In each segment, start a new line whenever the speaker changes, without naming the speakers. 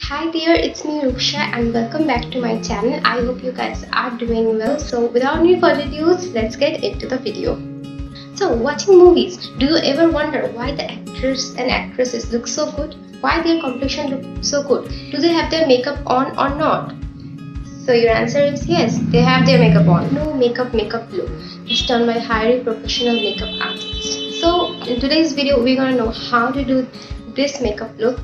Hi there, it's me Oshea and welcome back to my channel. I hope you guys are doing well. So without any further ado, let's get into the video. So watching movies, do you ever wonder why the actors and actresses look so good? Why their complexion look so good? Do they have their makeup on or not? So your answer is yes, they have their makeup on. No makeup look. It's done by highly professional makeup artists. So in today's video, we're gonna know how to do this makeup look.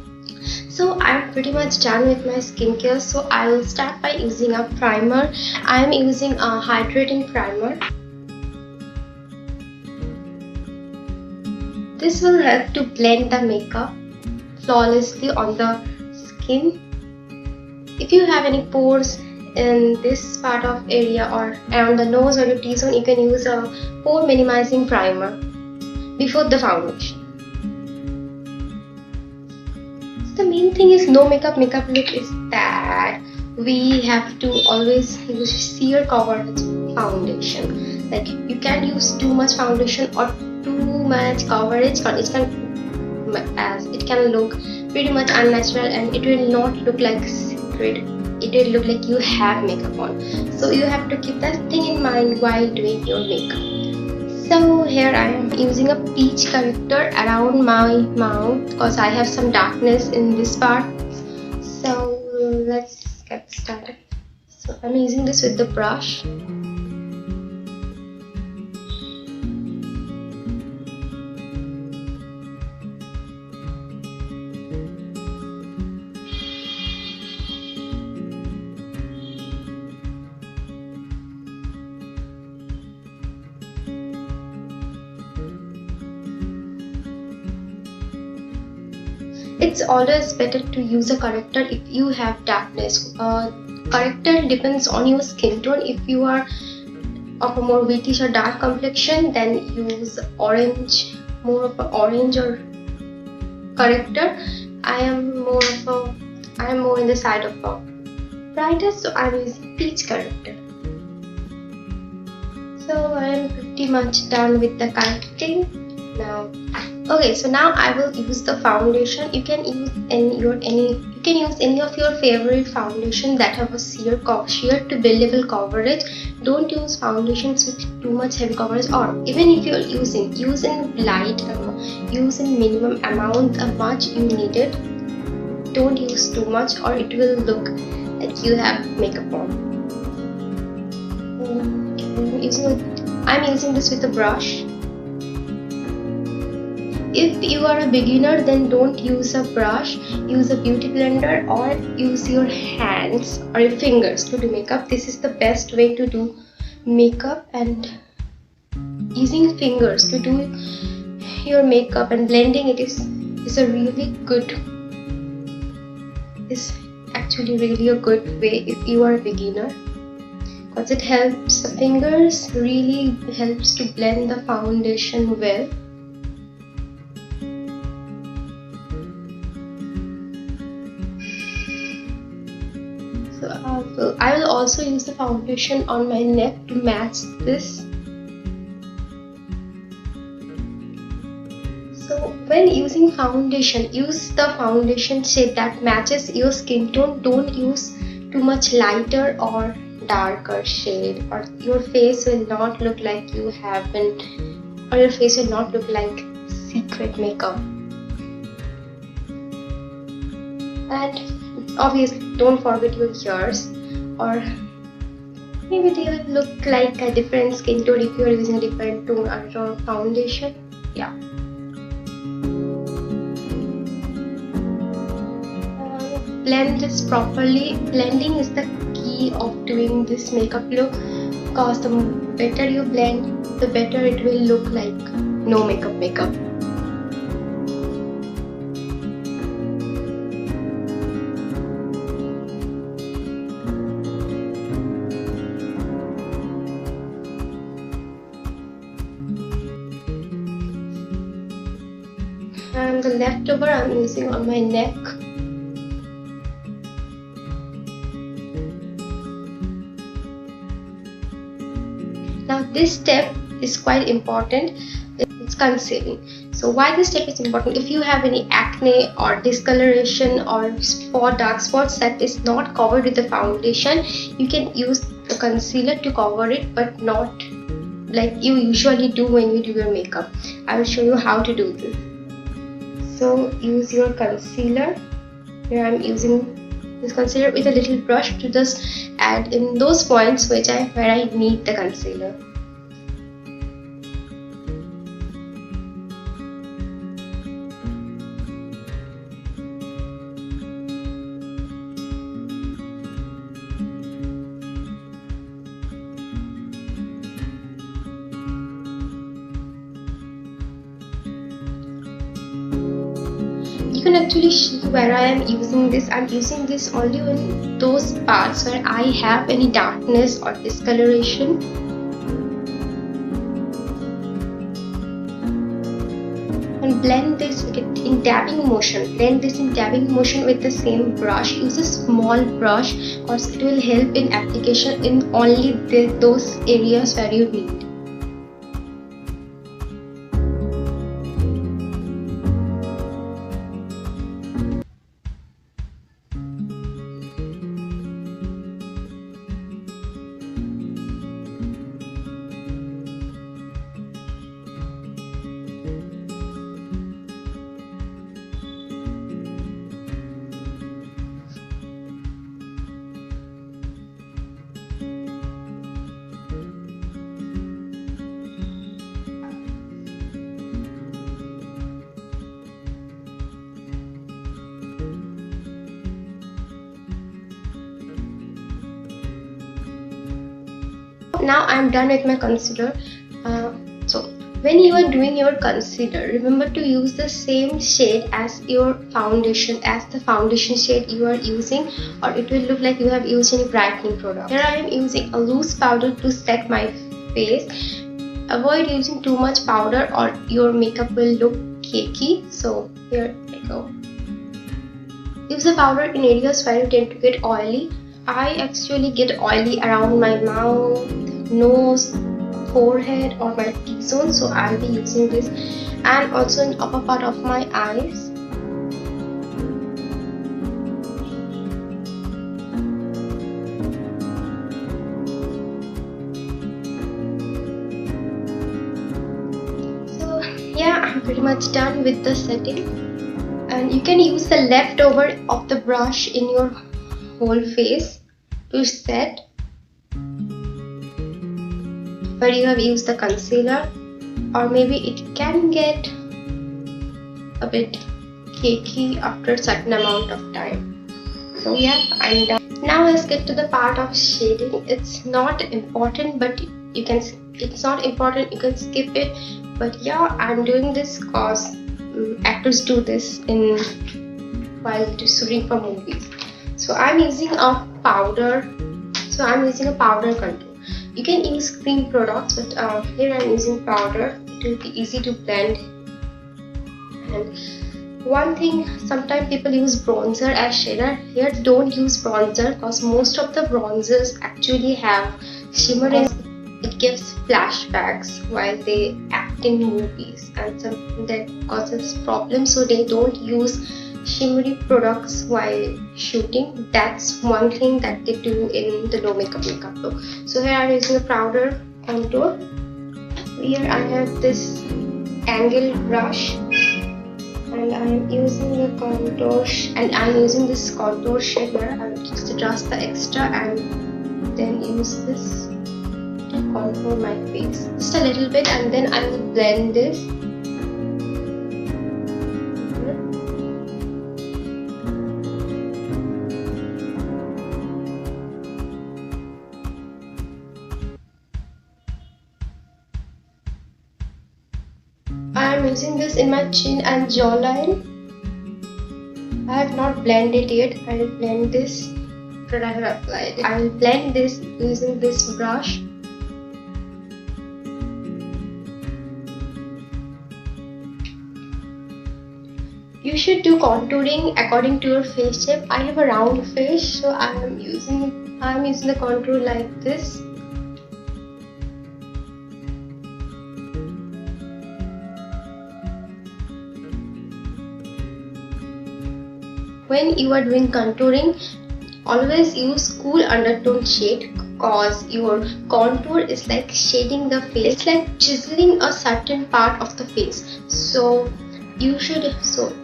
So I'm pretty much done with my skincare, so I will start by using a primer. I'm using a hydrating primer. This will help to blend the makeup flawlessly on the skin. If you have any pores in this part of area or around the nose or your T-zone, you can use a pore minimizing primer before the foundation. The main thing is no makeup look is that we have to always use sheer coverage foundation. Like you can't use too much foundation or too much coverage, or it can look pretty much unnatural and it will not look like secret. It will look like you have makeup on. So you have to keep that thing in mind while doing your makeup. So here I am using a peach corrector around my mouth because I have some darkness in this part. So let's get started. So I'm using this with the brush. It's always better to use a corrector if you have darkness. Corrector depends on your skin tone. If you are of a more whitish or dark complexion, then use orange, more of an orange or corrector. I am more in the side of a brighter, so I'm using peach corrector. So I am pretty much done with the correcting now. Okay, so now I will use the foundation. You can use any of your favorite foundation that have a sheer to buildable coverage. Don't use foundations with too much heavy coverage, or even if you're use in light, use in minimum amount of much you need it. Don't use too much or it will look like you have makeup on. I'm using this with a brush. If you are a beginner, then don't use a brush, use a beauty blender or use your hands or your fingers to do makeup. This is the best way to do makeup, and using fingers to do your makeup and blending it is actually really a good way if you are a beginner, because it helps, the fingers really helps to blend the foundation well. So I will also use the foundation on my neck to match this. So when using foundation, use the foundation shade that matches your skin tone. Don't use too much lighter or darker shade, or your face will not look like you have been, or your face will not look like secret makeup. And obviously don't forget your ears, or maybe they will look like a different skin tone if you are using a different tone or foundation. Yeah. Blend this properly. Blending is the key of doing this makeup look, because the better you blend, the better it will look like no makeup. And the leftover I'm using on my neck. Now this step is quite important. It's concealing. So So why this step is important? If you have any acne or discoloration or dark spots that is not covered with the foundation, you can use the concealer to cover it, but not like you usually do when you do your makeup. I will show you how to do this. So use your concealer. Here I am using this concealer with a little brush to just add in those points where I need the concealer. You can actually see where I am using this. I'm using this only in those parts where I have any darkness or discoloration. And blend this in dabbing motion. Blend this in dabbing motion with the same brush. Use a small brush because it will help in application in only those areas where you need. Now I'm done with my concealer. So when you are doing your concealer, remember to use the same shade as your foundation, as the foundation shade you are using, or it will look like you have used any brightening product. Here I am using a loose powder to set my face. Avoid using too much powder or your makeup will look cakey. So here I go. Use the powder in areas where you tend to get oily. I actually get oily around my mouth, nose, forehead or my T-zone, so I'll be using this, and also in upper part of my eyes. So yeah, I'm pretty much done with the setting, and you can use the leftover of the brush in your whole face to set where you have used the concealer, or maybe it can get a bit cakey after a certain amount of time. So yeah, I'm done. Now let's get to the part of shading. It's not important, but you can skip it, but yeah, I'm doing this cause actors do this while shooting for movies. So I'm using a powder. So I'm using a powder contour. You can use cream products, but here I'm using powder. It will be easy to blend. And one thing, sometimes people use bronzer as shader. Here don't use bronzer because most of the bronzers actually have shimmer. It gives flashbacks while they act in movies, and something that causes problems, so they don't use shimmery products while shooting. That's one thing that they do in the low makeup look. So here I'm using a powder contour. Here I have this angle brush, and I'm using the contour and I'm using this contour shade where I will just adjust the extra and then use this to contour my face just a little bit, and then I will blend this. I am using this in my chin and jawline. I have not blended yet. I will blend this after I have applied it. I will blend this using this brush. You should do contouring according to your face shape. I have a round face, so I am using the contour like this. when you are doing contouring, always use cool undertone shade, cause your contour is like shading the face. It's like chiseling a certain part of the face. So you should,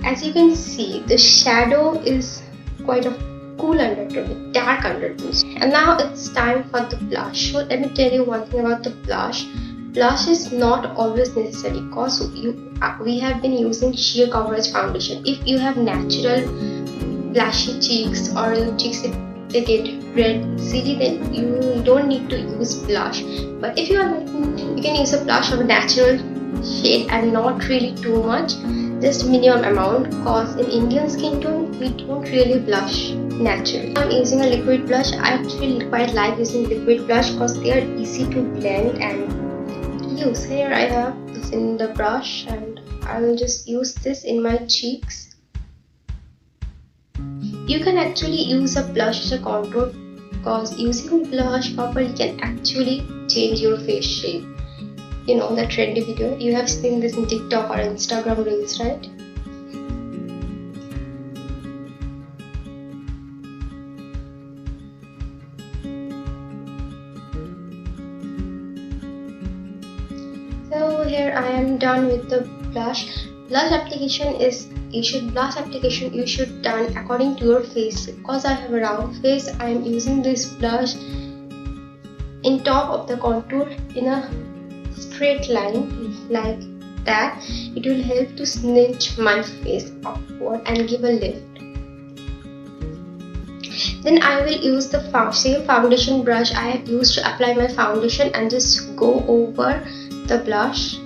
as you can see, the shadow is quite a cool undertone, dark undertones. And now it's time for the blush. So let me tell you one thing about the blush. Blush is not always necessary, because we have been using sheer coverage foundation. If you have natural blushy cheeks, or your cheeks they get red easily, then you don't need to use blush. But if you can use a blush of a natural shade and not really too much, just minimum amount, cause in Indian skin tone we don't really blush naturally. I'm using a liquid blush. I actually quite like using liquid blush because they are easy to blend and use. Here I have this in the brush, and I will just use this in my cheeks. You can actually use a blush as a contour, because using blush properly can actually change your face shape. You know the trendy video, you have seen this in TikTok or Instagram reels, right? So here I am done with the blush. Blush application you should done according to your face. Because I have a round face, I am using this blush in top of the contour in a straight line like that. It will help to cinch my face upward and give a lift. Then I will use the same foundation brush I have used to apply my foundation, and just go over the blush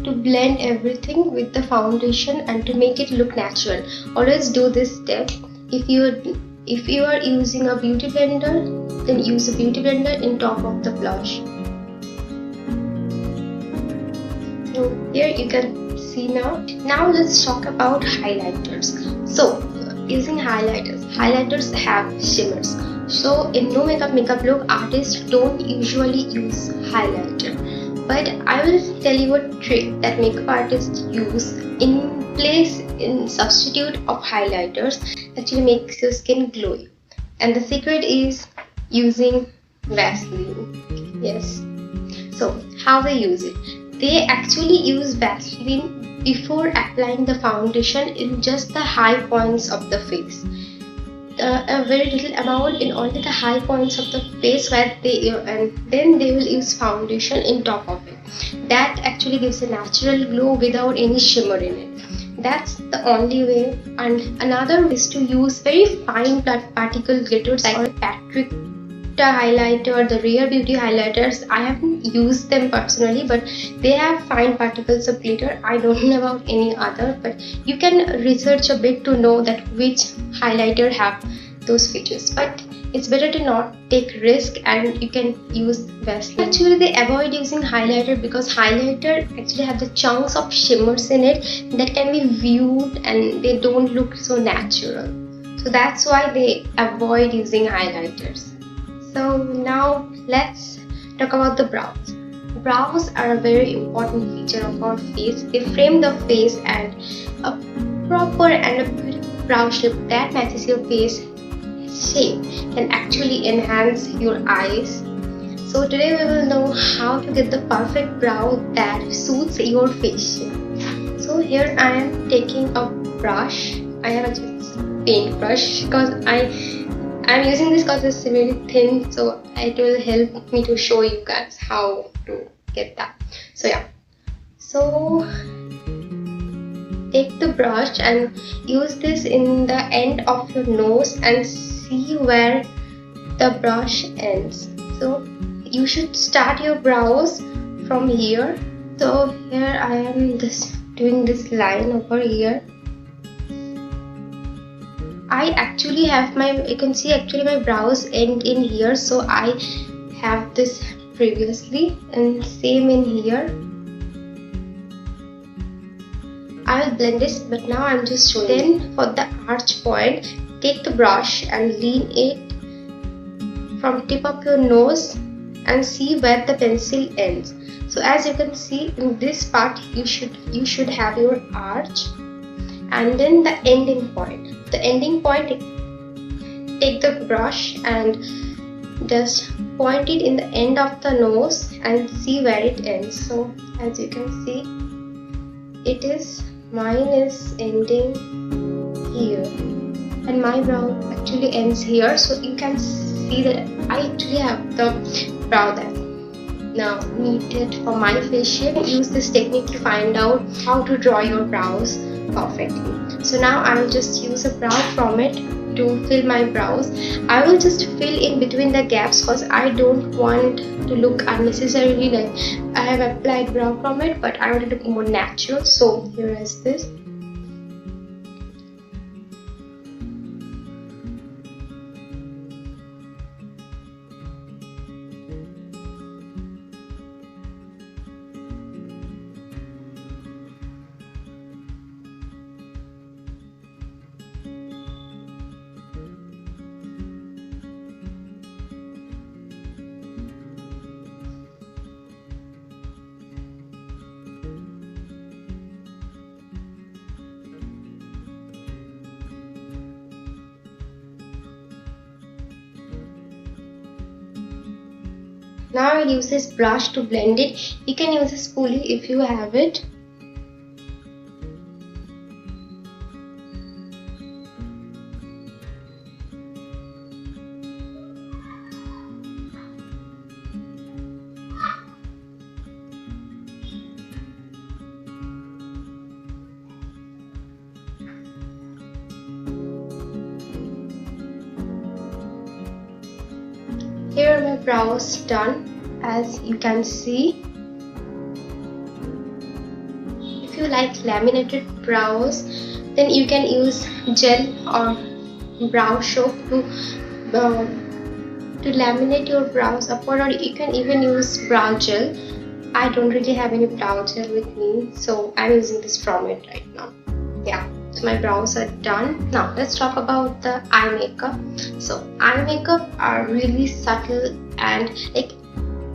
to blend everything with the foundation and to make it look natural. Always do this step. If you are using a beauty blender, then use a beauty blender in top of the blush. So here you can see now. Now let's talk about highlighters. So using highlighters have shimmers. So in no makeup look, artists don't usually use highlighter. But I will tell you a trick that makeup artists use in substitute of highlighters, actually makes your skin glowy. And the secret is using Vaseline. Yes. So how they use it? They actually use Vaseline before applying the foundation in just the high points of the face. A very little amount in only the high points of the face, and then they will use foundation in top of it. That actually gives a natural glow without any shimmer in it. That's the only way. And another is to use very fine particle glitters like Patrick highlighter, the Rare Beauty highlighters. I haven't used them personally, but they have fine particles of glitter. I don't know about any other, but you can research a bit to know that which highlighter have those features. But it's better to not take risk, and you can use Vaseline. Actually, they avoid using highlighter because highlighter actually have the chunks of shimmers in it that can be viewed and they don't look so natural. So that's why they avoid using highlighters. So now let's talk about the brows. Brows are a very important feature of our face. They frame the face, and a proper and a beautiful brow shape that matches your face shape can actually enhance your eyes. So today we will know how to get the perfect brow that suits your face shape. So here I am taking a brush. I have a paint brush because I'm using this because it's really thin, so it will help me to show you guys how to get that. So yeah, so take the brush and use this in the end of your nose and see where the brush ends. So you should start your brows from here. So here I am doing this line over here. I actually have you can see actually my brows end in here, so I have this previously, and same in here. I will blend this, but now I'm just showing. Then for the arch point, take the brush and lean it from tip of your nose and see where the pencil ends. So as you can see in this part, you should have your arch. and then the ending point. The ending point, take the brush and just point it in the end of the nose and see where it ends. So as you can see, mine is ending here and my brow actually ends here. So you can see that I actually have the brow that now needed for my face shape. Use this technique to find out how to draw your brows perfectly. So now I will just use a brow from it to fill my brows. I will just fill in between the gaps because I don't want to look unnecessarily like I have applied brow from it, but I want to look more natural. So here is this. Now I'll use this brush to blend it. You can use a spoolie if you have it. Here are my brows done, as you can see. If you like laminated brows, then you can use gel or brow soap to laminate your brows upward, or you can even use brow gel. I don't really have any brow gel with me, so I'm using this from it right now. Yeah. So my brows are done. Now let's talk about the eye makeup. So eye makeup are really subtle and like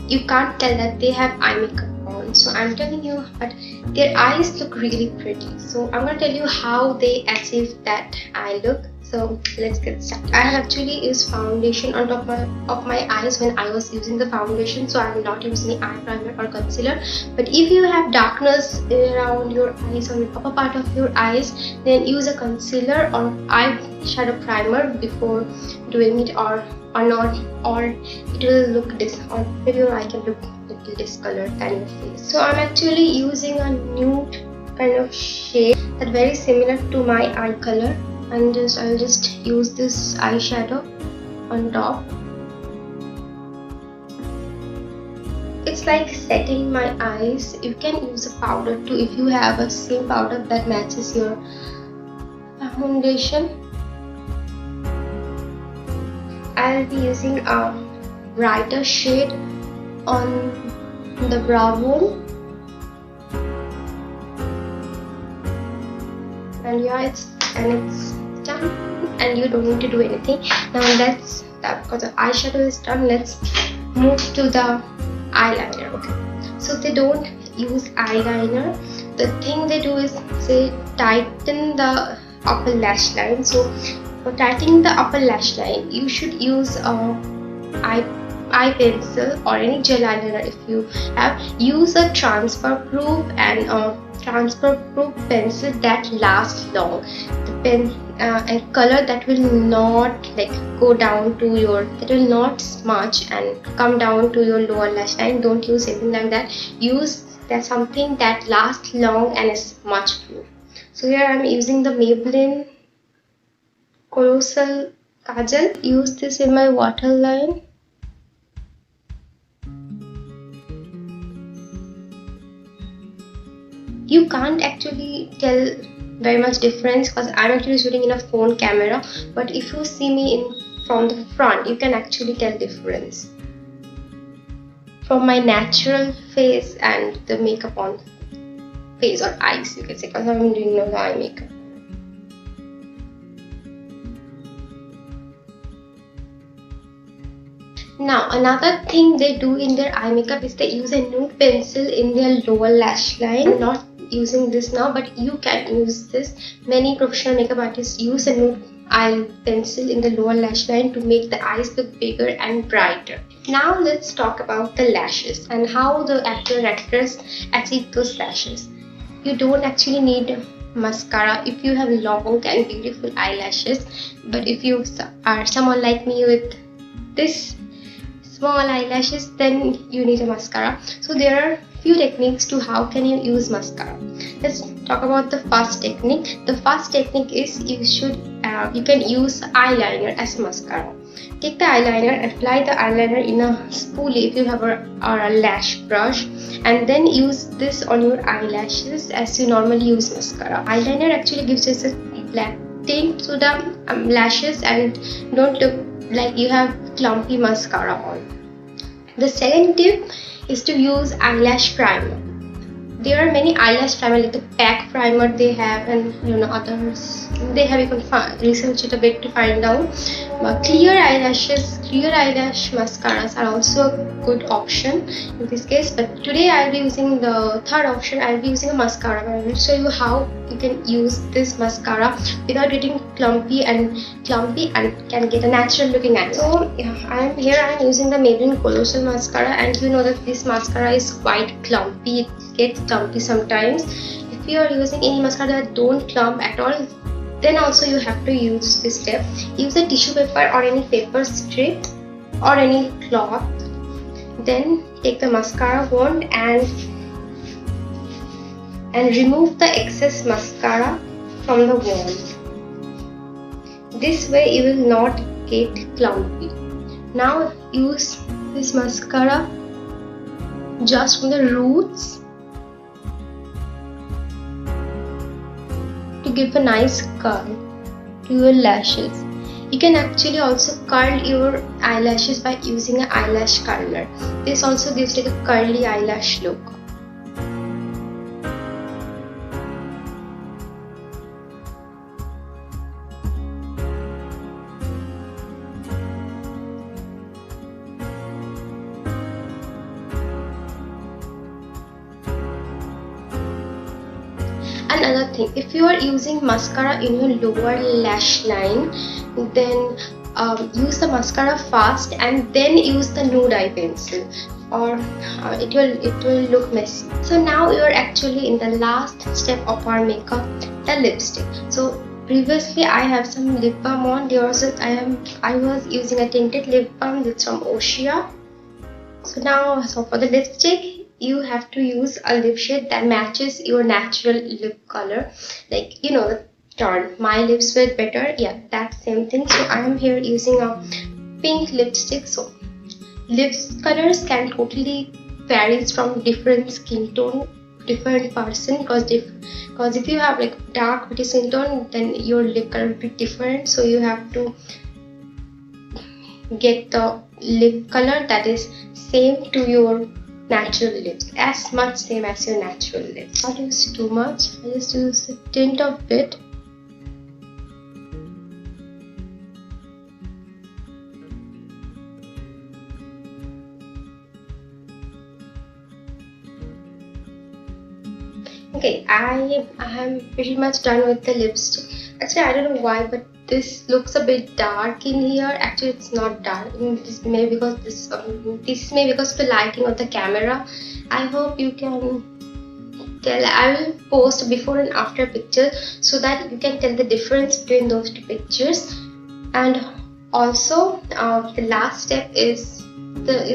you can't tell that they have eye makeup on. So I'm telling you, but their eyes look really pretty. So I'm gonna tell you how they achieve that eye look. So let's get started. I have actually used foundation on top of my eyes when I was using the foundation, so I am not using eye primer or concealer. But if you have darkness around your eyes or the upper part of your eyes, then use a concealer or eyeshadow primer before doing it, or not, or it will look or maybe your eye can look a little discolored than your face. So I'm actually using a nude kind of shade that very similar to my eye color. And I'll just use this eyeshadow on top. It's like setting my eyes. You can use a powder too if you have a same powder that matches your foundation. I'll be using a brighter shade on the brow bone. And yeah, it's done, and you don't need to do anything. Now let's, because the eyeshadow is done, let's move to the eyeliner. Okay, so they don't use eyeliner. The thing they do is they tighten the upper lash line. So for tightening the upper lash line, you should use eye pencil or any gel eyeliner. If you have, use a transfer proof and transfer proof pencil that lasts long. The pen and color that will not like go down to your, that will not smudge and come down to your lower lash line. Don't use anything like that. Use something that lasts long and is smudge proof. So here I'm using the Maybelline Colossal Kajal. Use this in my waterline. You can't actually tell very much difference because I'm actually shooting in a phone camera, but if you see me from the front, you can actually tell difference from my natural face and the makeup on face or eyes, you can say, because I'm doing no eye makeup. Now another thing they do in their eye makeup is they use a nude pencil in their lower lash line, not using this now, but you can use this. Many professional makeup artists use a nude eye pencil in the lower lash line to make the eyes look bigger and brighter. Now let's talk about the lashes and how the actor or actress achieve those lashes. You don't actually need mascara if you have long and beautiful eyelashes, but if you are someone like me with this small eyelashes, then you need a mascara. So there are few techniques to how can you use mascara. Let's talk about the first technique. The first technique is you can use eyeliner as a mascara. Take the eyeliner, apply the eyeliner in a spoolie if you have a lash brush, and then use this on your eyelashes as you normally use mascara. Eyeliner actually gives us a black tint to the lashes and don't look like you have clumpy mascara on. The second tip is to use eyelash primer. There are many eyelash primer like the pack primer they have, and others they have. You can research it a bit to find out. But clear eyelash mascaras are also a good option in this case. But today I'll be using the third option. I'll be using a mascara. I will show you how you can use this mascara without getting clumpy and can get a natural looking eye. So I'm using the Maybelline Colossal mascara, and you know that this mascara is quite clumpy. It gets clumpy sometimes. If you are using any mascara that don't clump at all, then also you have to use this step. Use a tissue paper or any paper strip or any cloth. Then take the mascara wand and remove the excess mascara from the wand. This way you will not get clumpy. Now use this mascara just from the roots to give a nice curl to your lashes. You can actually also curl your eyelashes by using an eyelash curler. This also gives like a curly eyelash look. Another thing, if you are using mascara in your lower lash line, then use the mascara first and then use the nude eye pencil, or it will look messy. So now you are actually in the last step of our makeup, the lipstick. So previously I have some lip balm on. I was using a tinted lip balm that's from Oshea. So for the lipstick, you have to use a lip shade that matches your natural lip color, like the turn my lips were better, that same thing. So I am here using a pink lipstick. So lip colors can totally varies from different skin tone, different person, because if you have like dark pretty skin tone, then your lip color will be different. So you have to get the lip color that is same to your natural lips, as much same as your natural lips. Not use too much. I just use a tint of bit. Okay, I am pretty much done with the lipstick. Actually, I don't know why, but this looks a bit dark in here. Actually, it's not dark. This may be because because of the lighting of the camera. I hope you can tell. I will post before and after picture so that you can tell the difference between those two pictures. And also, the last step is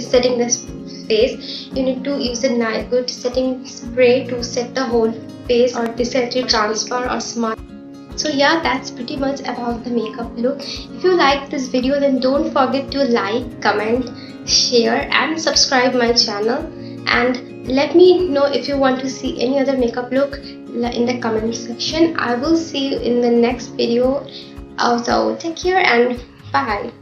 setting this face. You need to use a nice good setting spray to set the whole face, or to set it transfer or smudge. So that's pretty much about the makeup look. If you like this video, then don't forget to like, comment, share and subscribe my channel, and let me know if you want to see any other makeup look in the comment section. I will see you in the next video. Also, take care and bye.